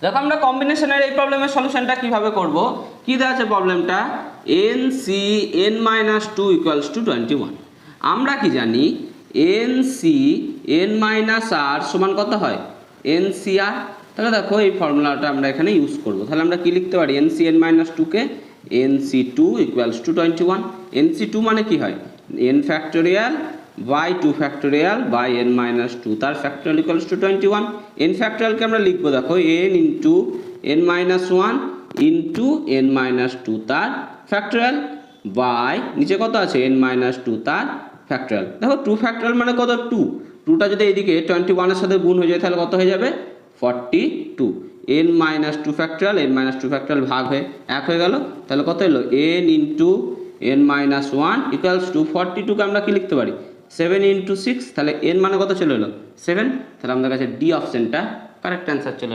দেখো আমরা কম্বিনেশনের এই প্রবলেমের সলিউশনটা কিভাবে করব। কি দেওয়া আছে প্রবলেমটা, nCn-2 ইকুয়ালস টু 21। আমরা কি জানি nCn-r সমান কত হয়, nCr। তাহলে দেখো এই ফর্মুলাটা আমরা এখানে ইউজ করব। তাহলে আমরা কি লিখতে পারি, nCn-2 K nC2 equals to 21। nC2 মানে কি হয়, n factorial by 2 factorial by n-2, তার ফ্যাক্টোরিয়াল ইকুয়ালস টু 21। n ফ্যাক্টোরিয়ালকে আমরা লিখবো দেখো n into n-1 into n-2 তার ফ্যাক্টোরিয়াল বাই নিচে কত আছে n-2 তার ফ্যাক্টোরিয়াল। দেখো 2 ফ্যাক্টোরিয়াল মানে কত, 2টা যদি এইদিকে 21-এর সাথে গুণ হয়ে যায় তাহলে কত হয়ে যাবে 42। n-2 ফ্যাক্টোরিয়াল n-2 ফ্যাক্টোরিয়াল ভাগ হয়ে 1 হয়ে গেল, তাহলে কত হলো n into n-1 equals to 42কে আমরা কি লিখতে পারি 7 ইন্টু 6, তাহলে n মানে কত চলে এলো 7। তাহলে আমাদের কাছে ডি অপশনটা কারেক্ট অ্যান্সার চলে এলো।